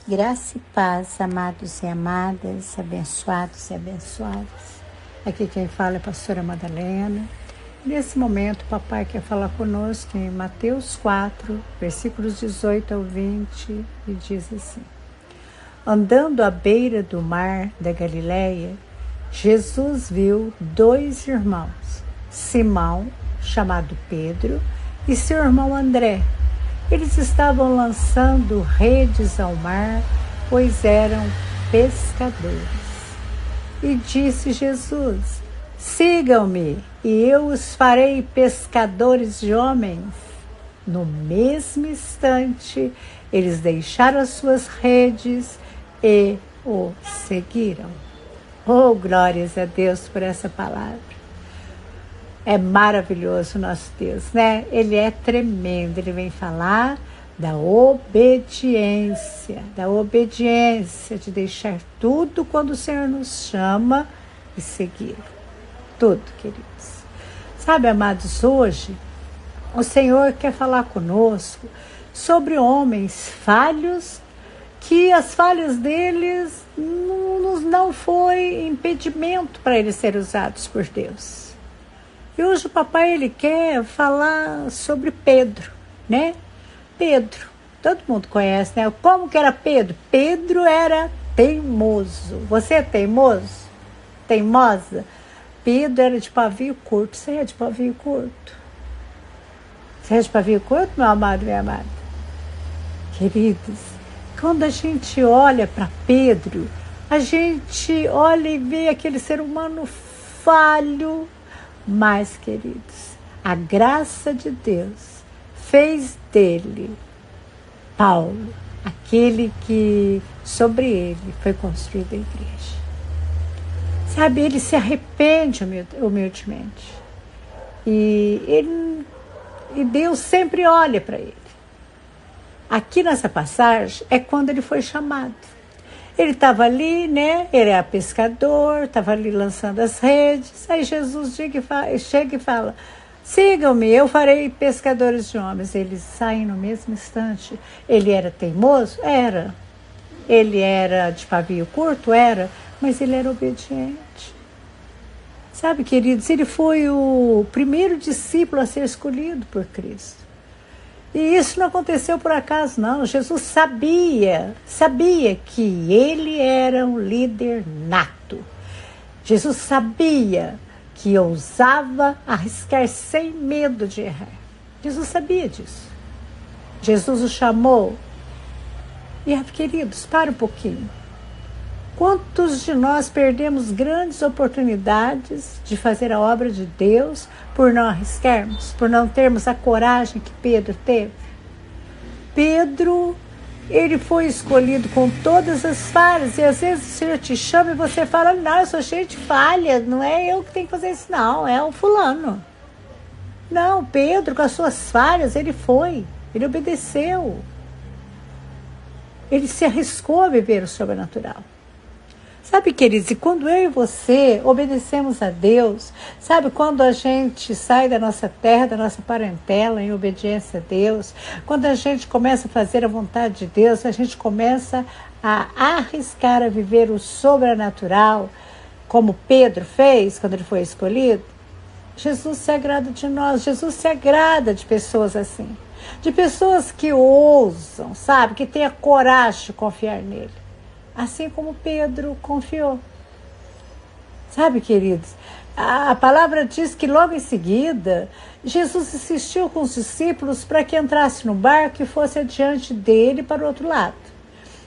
Graça e paz, amados e amadas, abençoados e abençoadas. Aqui quem fala é a pastora Madalena. Nesse momento, o papai quer falar conosco em Mateus 4, versículos 18 ao 20, e diz assim: Andando à beira do mar da Galileia, Jesus viu dois irmãos, Simão, chamado Pedro, e seu irmão André. Eles estavam lançando redes ao mar, pois eram pescadores. E disse Jesus: Sigam-me, e eu os farei pescadores de homens. No mesmo instante, eles deixaram as suas redes e o seguiram. Oh, glórias a Deus por essa palavra. É maravilhoso o nosso Deus, né? Ele é tremendo. Ele vem falar da obediência, de deixar tudo quando o Senhor nos chama e seguir. Tudo, queridos. Sabe, amados, hoje o Senhor quer falar conosco sobre homens falhos, que as falhas deles não foi impedimento para eles serem usados por Deus. E hoje o papai ele quer falar sobre Pedro, né? Pedro, todo mundo conhece, né? Como que era Pedro? Pedro era teimoso. Você é teimoso? Teimosa? Pedro era de pavio curto. Você é de pavio curto? Você é de pavio curto, meu amado, minha amada? Queridos, quando a gente olha para Pedro, a gente olha e vê aquele ser humano falho. Mas, queridos, a graça de Deus fez dele, Paulo, aquele que sobre ele foi construída a igreja. Sabe, ele se arrepende humildemente. E Deus sempre olha para ele. Aqui nessa passagem é quando ele foi chamado. Ele estava ali, né? Ele era pescador, estava ali lançando as redes. Aí Jesus chega e fala: Sigam-me, eu farei pescadores de homens. Eles saem no mesmo instante. Ele era teimoso? Era. Ele era de pavio curto? Era. Mas ele era obediente. Sabe, queridos, ele foi o primeiro discípulo a ser escolhido por Cristo. E isso não aconteceu por acaso, não. Jesus sabia que ele era um líder nato. Jesus sabia que ousava arriscar sem medo de errar. Jesus sabia disso. Jesus o chamou. E, queridos, para um pouquinho. Quantos de nós perdemos grandes oportunidades de fazer a obra de Deus por não arriscarmos, por não termos a coragem que Pedro teve? Pedro, ele foi escolhido com todas as falhas, e às vezes o Senhor te chama e você fala: não, eu sou cheio de falhas, não é eu que tenho que fazer isso, não, é o fulano. Não, Pedro, com as suas falhas, ele obedeceu. Ele se arriscou a viver o sobrenatural. Sabe, queridos, e quando eu e você obedecemos a Deus, sabe, quando a gente sai da nossa terra, da nossa parentela em obediência a Deus, quando a gente começa a fazer a vontade de Deus, a gente começa a arriscar a viver o sobrenatural, como Pedro fez quando ele foi escolhido, Jesus se agrada de nós, Jesus se agrada de pessoas assim, de pessoas que ousam, sabe, que têm a coragem de confiar nele. Assim como Pedro confiou. Sabe, queridos, a palavra diz que logo em seguida, Jesus insistiu com os discípulos para que entrasse no barco e fosse adiante dele para o outro lado.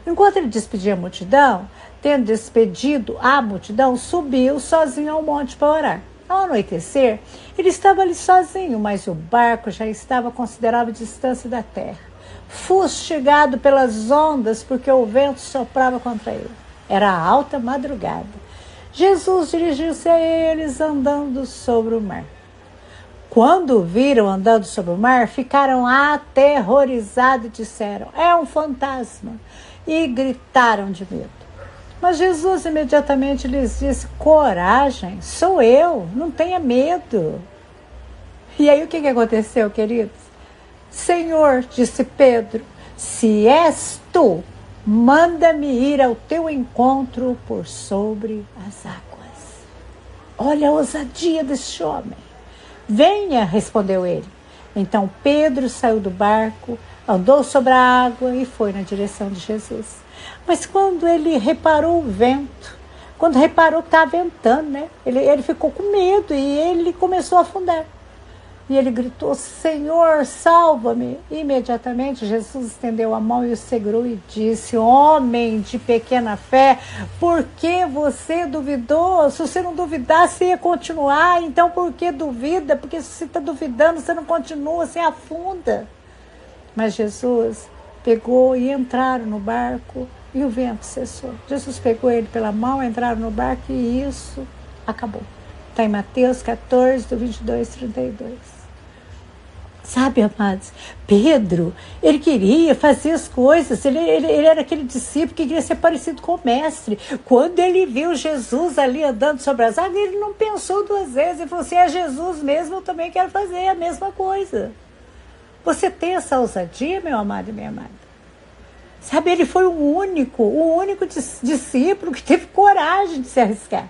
Enquanto ele despedia a multidão, tendo despedido a multidão, subiu sozinho ao monte para orar. Ao anoitecer, ele estava ali sozinho, mas o barco já estava a considerável distância da terra, fustigado pelas ondas, porque o vento soprava contra ele. Era alta madrugada. Jesus dirigiu-se a eles andando sobre o mar. Quando o viram andando sobre o mar, ficaram aterrorizados e disseram: é um fantasma, e gritaram de medo. Mas Jesus imediatamente lhes disse: coragem, sou eu, não tenha medo. E aí o que aconteceu, queridos? Senhor, disse Pedro, se és tu, manda-me ir ao teu encontro por sobre as águas. Olha a ousadia desse homem. Venha, respondeu ele. Então Pedro saiu do barco, andou sobre a água e foi na direção de Jesus. Mas quando ele reparou o vento, quando reparou que estava ventando, né? Ele ficou com medo e ele começou a afundar. E ele gritou, Senhor, salva-me. Imediatamente Jesus estendeu a mão e o segurou e disse, homem de pequena fé, por que você duvidou? Se você não duvidar, você ia continuar. Então por que duvida? Porque se você está duvidando, você não continua, você afunda. Mas Jesus pegou e entraram no barco e o vento cessou. Jesus pegou ele pela mão, entraram no barco e isso acabou. Está em Mateus 14, do 22 ao 32. Sabe, amados, Pedro, ele queria fazer as coisas, ele era aquele discípulo que queria ser parecido com o mestre. Quando ele viu Jesus ali andando sobre as águas, ele não pensou duas vezes, ele falou assim, é Jesus mesmo, eu também quero fazer a mesma coisa. Você tem essa ousadia, meu amado e minha amada? Sabe, ele foi o único discípulo que teve coragem de se arriscar.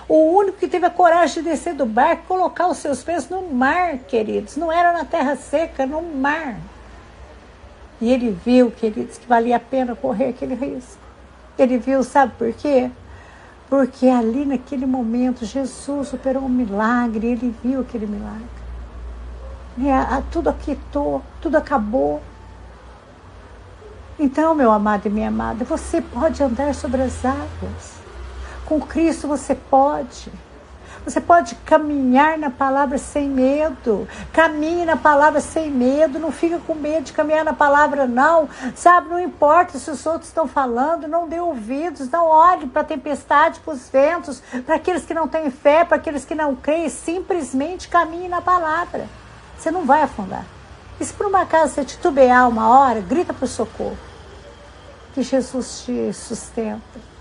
O único que teve a coragem de descer do barco e colocar os seus pés no mar, queridos. Não era na terra seca, no mar. E ele viu, queridos, que valia a pena correr aquele risco. Ele viu, sabe por quê? Porque ali naquele momento Jesus operou um milagre, ele viu aquele milagre. Tudo aquietou, tudo acabou. Então, meu amado e minha amada, você pode andar sobre as águas. Com Cristo você pode. Você pode caminhar na palavra sem medo. Caminhe na palavra sem medo. Não fica com medo de caminhar na palavra, não. Sabe, não importa se os outros estão falando. Não dê ouvidos. Não olhe para a tempestade, para os ventos. Para aqueles que não têm fé, para aqueles que não creem. Simplesmente caminhe na palavra. Você não vai afundar. E se por uma acaso você titubear uma hora, grita para o socorro. Que Jesus te sustenta.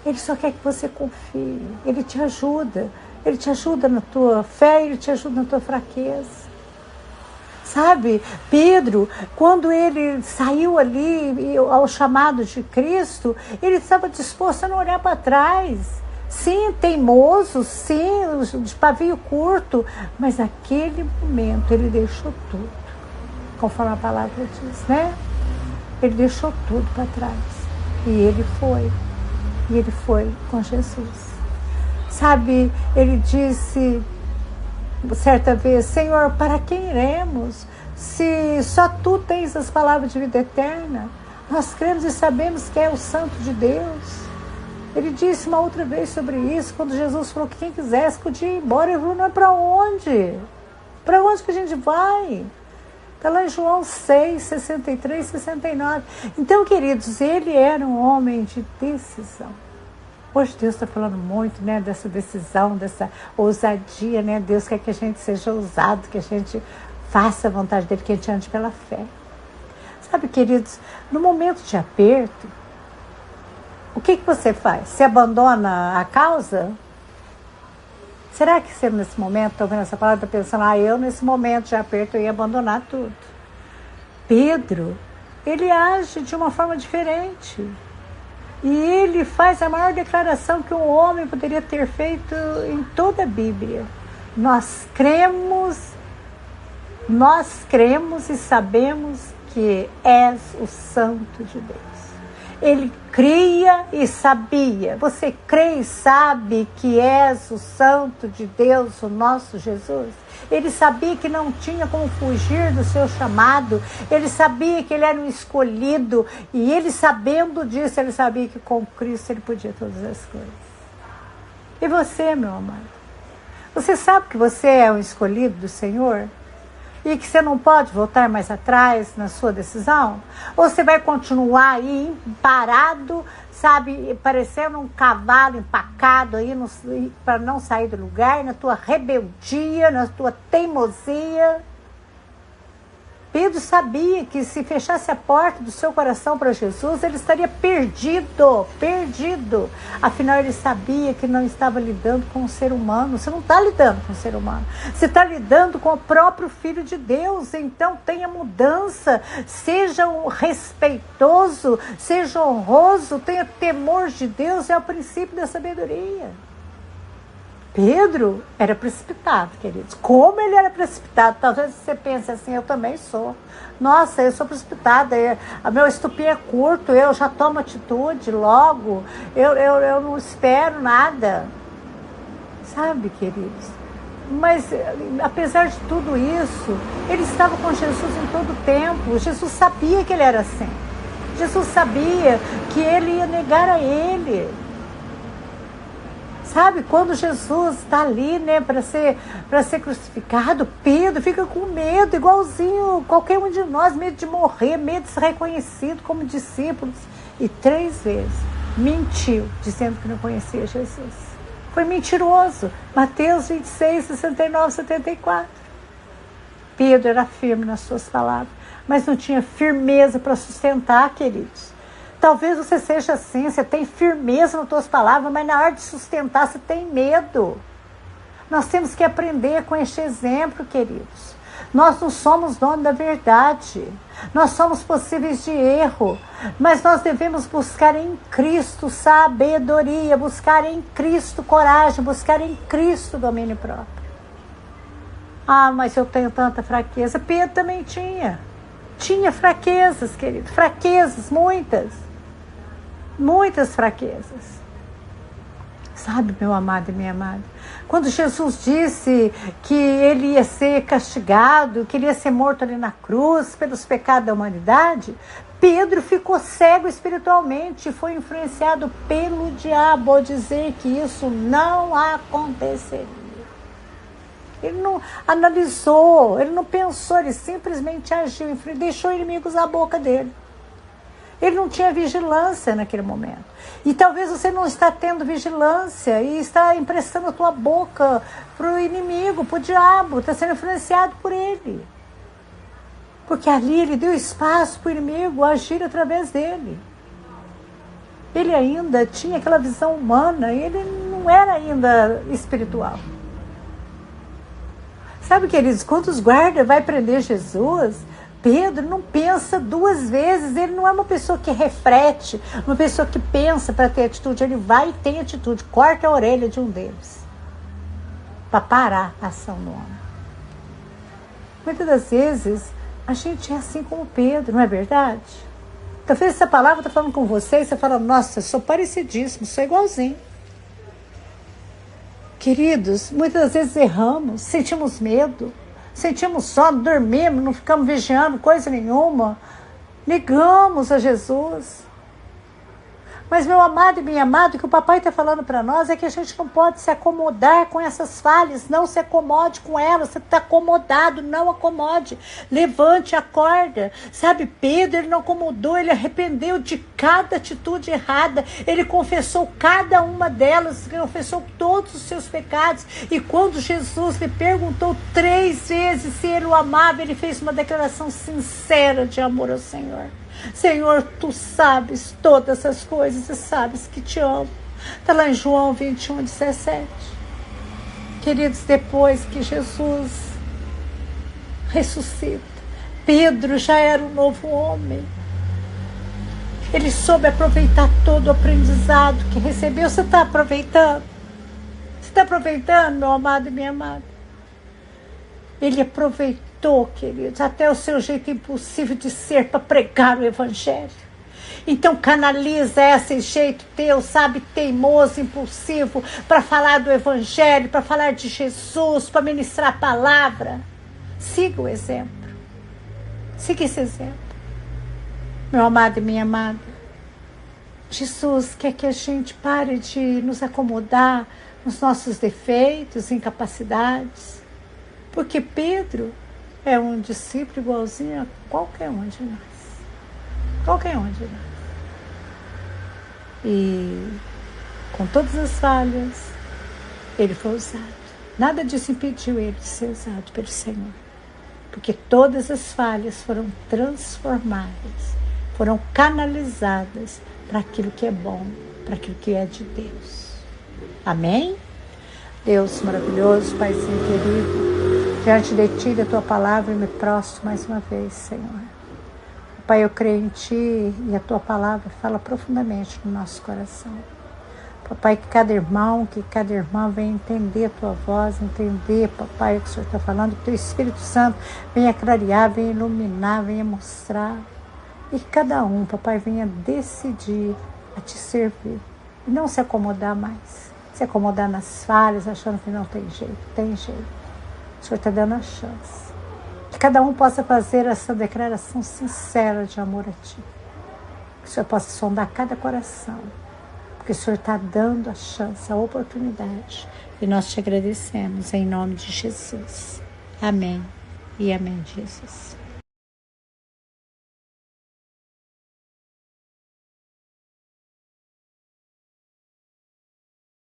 Ele só quer que você confie. Ele te ajuda. Ele te ajuda na tua fé, ele te ajuda na tua fraqueza. Sabe, Pedro, quando ele saiu ali ao chamado de Cristo, ele estava disposto a não olhar para trás. Sim, teimoso, sim, de pavio curto, mas naquele momento ele deixou tudo. Conforme a palavra diz, né? Ele deixou tudo para trás. E ele foi. E ele foi com Jesus. Sabe, ele disse certa vez, Senhor, para quem iremos? Se só tu tens as palavras de vida eterna, nós cremos e sabemos que é o Santo de Deus. Ele disse uma outra vez sobre isso, quando Jesus falou que quem quisesse podia ir embora. Ele falou, não é para onde? Para onde que a gente vai? Está lá em João 6, 63, 69. Então, queridos, ele era um homem de decisão. Hoje Deus está falando muito, né, dessa decisão, dessa ousadia, né? Deus quer que a gente seja ousado, que a gente faça a vontade dele, que a gente ande pela fé. Sabe, queridos, no momento de aperto, o que você faz? Você abandona a causa? Será que você nesse momento, está ouvindo essa palavra, está pensando, eu nesse momento de aperto eu ia abandonar tudo? Pedro, ele age de uma forma diferente. E ele faz a maior declaração que um homem poderia ter feito em toda a Bíblia. Nós cremos e sabemos que és o Santo de Deus. Ele cria e sabia. Você crê e sabe que és o Santo de Deus, o nosso Jesus? Ele sabia que não tinha como fugir do seu chamado. Ele sabia que ele era um escolhido. E ele, sabendo disso, ele sabia que com Cristo ele podia todas as coisas. E você, meu amado? Você sabe que você é um escolhido do Senhor? E que você não pode voltar mais atrás na sua decisão? Ou você vai continuar aí parado, sabe, parecendo um cavalo empacado aí para não sair do lugar, na tua rebeldia, na tua teimosia? Pedro sabia que se fechasse a porta do seu coração para Jesus, ele estaria perdido, perdido. Afinal, ele sabia que não estava lidando com um ser humano. Você não está lidando com um ser humano. Você está lidando com o próprio Filho de Deus. Então, tenha mudança. Seja respeitoso, seja honroso, tenha temor de Deus. É o princípio da sabedoria. Pedro era precipitado, queridos. Como ele era precipitado? Talvez você pense assim, eu também sou. Nossa, eu sou precipitada, meu estupim é curto, eu já tomo atitude logo, eu não espero nada. Sabe, queridos? Mas, apesar de tudo isso, ele estava com Jesus em todo o tempo. Jesus sabia que ele era assim. Jesus sabia que ele ia negar a ele. Sabe, quando Jesus está ali, né, para ser crucificado, Pedro fica com medo, igualzinho qualquer um de nós, medo de morrer, medo de ser reconhecido como discípulos. E 3 vezes mentiu, dizendo que não conhecia Jesus. Foi mentiroso. Mateus 26, 69, 74. Pedro era firme nas suas palavras, mas não tinha firmeza para sustentar, queridos. Talvez você seja assim, você tem firmeza nas suas palavras, mas na hora de sustentar você tem medo. Nós temos que aprender com este exemplo, queridos. Nós não somos donos da verdade. Nós somos possíveis de erro. Mas nós devemos buscar em Cristo sabedoria, buscar em Cristo coragem, buscar em Cristo domínio próprio. Ah, mas eu tenho tanta fraqueza. Pedro também tinha. Tinha fraquezas, querido. Fraquezas, muitas. Muitas fraquezas. Sabe, meu amado e minha amada? Quando Jesus disse que ele ia ser castigado, que ele ia ser morto ali na cruz pelos pecados da humanidade, Pedro ficou cego espiritualmente e foi influenciado pelo diabo ao dizer que isso não aconteceria. Ele não analisou, ele não pensou, ele simplesmente agiu, deixou o inimigo usar a boca dele. Ele não tinha vigilância naquele momento. E talvez você não está tendo vigilância e está emprestando a tua boca para o inimigo, para o diabo, está sendo influenciado por ele. Porque ali ele deu espaço para o inimigo agir através dele. Ele ainda tinha aquela visão humana, ele não era ainda espiritual. Sabe, queridos, quando os guardas vão prender Jesus, Pedro não pensa 2 vezes, ele não é uma pessoa que reflete, uma pessoa que pensa para ter atitude, ele vai e tem atitude, corta a orelha de um deles, para parar a ação do homem. Muitas das vezes, a gente é assim como Pedro, não é verdade? Talvez essa palavra está falando com você e você fala, nossa, eu sou parecidíssimo, sou igualzinho. Queridos, muitas das vezes erramos, sentimos medo, sentimos sono, dormimos, não ficamos vigiando coisa nenhuma, negamos a Jesus. Mas, meu amado e minha amada, o que o papai está falando para nós é que a gente não pode se acomodar com essas falhas, não se acomode com elas, você está acomodado, não acomode, levante, acorda. Sabe, Pedro, ele não acomodou, ele arrependeu de cada atitude errada, ele confessou cada uma delas, confessou todos os seus pecados, e quando Jesus lhe perguntou 3 vezes se ele o amava, ele fez uma declaração sincera de amor ao Senhor. Senhor, tu sabes todas essas coisas e sabes que te amo. Está lá em João 21, 17. Queridos, depois que Jesus ressuscita, Pedro já era um novo homem. Ele soube aproveitar todo o aprendizado que recebeu. Você está aproveitando? Você está aproveitando, meu amado e minha amada? Ele aproveitou, queridos, até o seu jeito impossível de ser para pregar o Evangelho. Então canaliza esse jeito teu, sabe, teimoso, impulsivo, para falar do Evangelho, para falar de Jesus, para ministrar a palavra. Siga o exemplo. Siga esse exemplo. Meu amado e minha amada, Jesus quer que a gente pare de nos acomodar nos nossos defeitos, incapacidades. Porque Pedro é um discípulo igualzinho a qualquer um de nós. Qualquer um de nós. E com todas as falhas, ele foi usado. Nada disso impediu ele de ser usado pelo Senhor. porque todas as falhas foram transformadas, foram canalizadas para aquilo que é bom, para aquilo que é de Deus. Amém? Deus maravilhoso, Paizinho querido, diante de Ti, da Tua palavra, eu me prostro mais uma vez, Senhor. Pai, eu creio em Ti e a Tua palavra fala profundamente no nosso coração. Papai, que cada irmão, que cada irmã venha entender a Tua voz, entender, Papai, o que o Senhor está falando, que o Teu Espírito Santo venha clarear, venha iluminar, venha mostrar. E que cada um, Papai, venha decidir a Te servir e não se acomodar mais. Se acomodar nas falhas, achando que não tem jeito. Tem jeito. O Senhor está dando a chance. Que cada um possa fazer essa declaração sincera de amor a Ti. Que o Senhor possa sondar cada coração. Porque o Senhor está dando a chance, a oportunidade. E nós Te agradecemos em nome de Jesus. Amém e amém, Jesus.